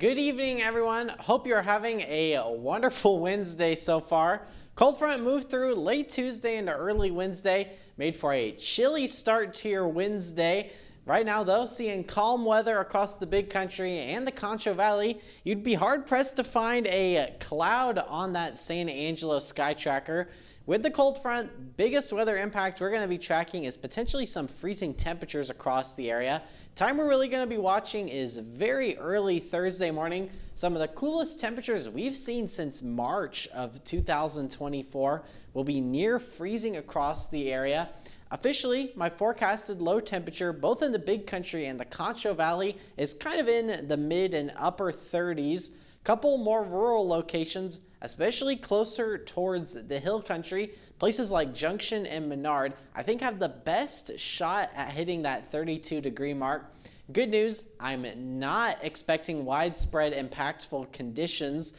Good evening, everyone. Hope you're having a wonderful Wednesday so far. Cold front moved through late Tuesday into early Wednesday, made for a chilly start to your Wednesday. Right now, though, seeing calm weather across the big country and the Concho Valley, you'd be hard-pressed to find a cloud on that San Angelo sky tracker. With the cold front, biggest weather impact we're going to be tracking is potentially some freezing temperatures across the area. Time we're really going to be watching is very early Thursday morning. Some of the coolest temperatures we've seen since March of 2024 will be near freezing across the area. Officially, my forecasted low temperature, both in the big country and the Concho Valley, is kind of in the mid and upper 30s. Couple more rural locations, especially closer towards the hill country, places like Junction and Menard, I think have the best shot at hitting that 32-degree mark. Good news, I'm not expecting widespread impactful conditions.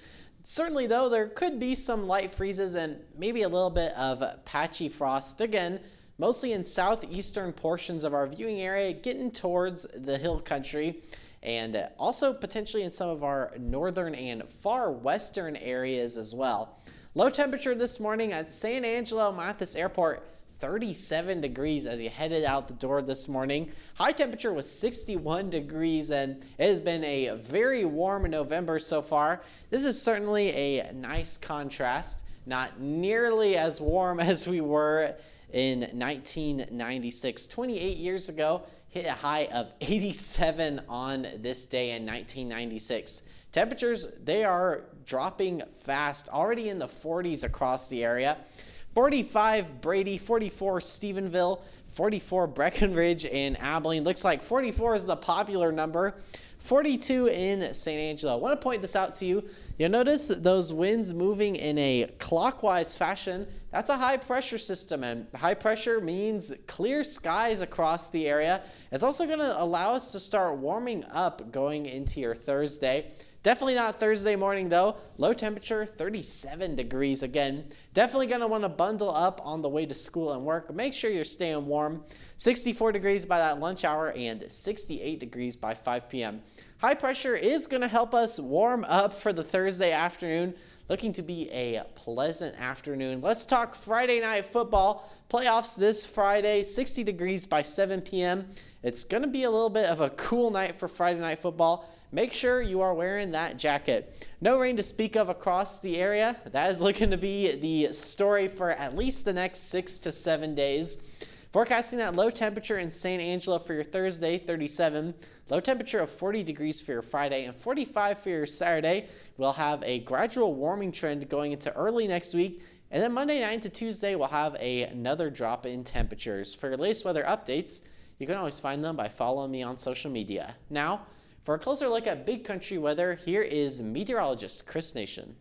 Certainly though, there could be some light freezes and maybe a little bit of patchy frost. Again, mostly in southeastern portions of our viewing area, getting towards the hill country, and also potentially in some of our northern and far western areas as well. Low temperature this morning at San Angelo Mathis Airport, 37 degrees as you headed out the door this morning. High temperature was 61 degrees, and it has been a very warm November so far. This is certainly a nice contrast, not nearly as warm as we were in 1996. 28 years ago, hit a high of 87 on this day in 1996. Temperatures, they are dropping fast, already in the 40s across the area. 45 Brady, 44 Stephenville, 44 Breckenridge and Abilene. Looks like 44 is the popular number. 42 in San Angelo. I want to point this out to you. You'll notice those winds moving in a clockwise fashion. That's a high pressure system, and high pressure means clear skies across the area. It's also going to allow us to start warming up going into your Thursday. Definitely not Thursday morning though. Low temperature, 37 degrees again. Definitely going to want to bundle up on the way to school and work. Make sure you're staying warm. 64 degrees by that lunch hour and 68 degrees by 5 p.m. High pressure is going to help us warm up for the Thursday afternoon. Looking to be a pleasant afternoon. Let's talk Friday night football. Playoffs this Friday, 60 degrees by 7 p.m. It's going to be a little bit of a cool night for Friday night football. Make sure you are wearing that jacket. No rain to speak of across the area. That is looking to be the story for at least the next 6 to 7 days. Forecasting that low temperature in San Angelo for your Thursday, 37. Low temperature of 40 degrees for your Friday and 45 for your Saturday. We'll have a gradual warming trend going into early next week. And then Monday night to Tuesday, we'll have another drop in temperatures. For your latest weather updates, you can always find them by following me on social media. Now, for a closer look at big country weather, here is meteorologist Chris Nation.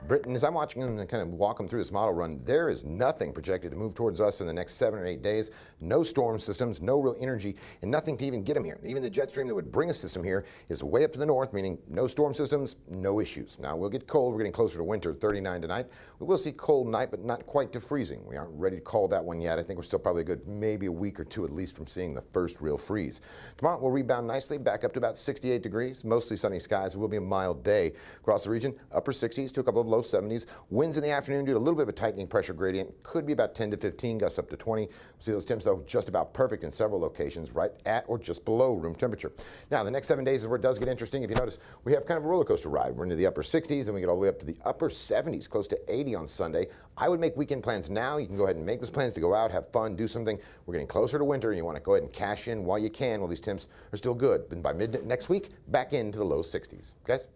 Britton, as I'm watching them and kind of walk them through this model run, there is nothing projected to move towards us in the next 7 or 8 days. No storm systems, no real energy, and nothing to even get them here. Even the jet stream that would bring a system here is way up to the north, meaning no storm systems, no issues. Now, we'll get cold. We're getting closer to winter, 39 tonight. We will see cold night, but not quite to freezing. We aren't ready to call that one yet. I think we're still probably a good maybe a week or two at least from seeing the first real freeze. Tomorrow, we'll rebound nicely, back up to about 68 degrees, mostly sunny skies. It will be a mild day across the region, upper 60s to a couple of low 70s. Winds in the afternoon due to a little bit of a tightening pressure gradient. Could be about 10 to 15, gusts up to 20. We'll see those temps, though, just about perfect in several locations, right at or just below room temperature. Now, the next 7 days is where it does get interesting. If you notice, we have kind of a roller coaster ride. We're into the upper 60s, and we get all the way up to the upper 70s, close to 80 on Sunday. I would make weekend plans now. You can go ahead and make those plans to go out, have fun, do something. We're getting closer to winter, and you want to go ahead and cash in while you can while these temps are still good. And by mid next week, back into the low 60s. Guys?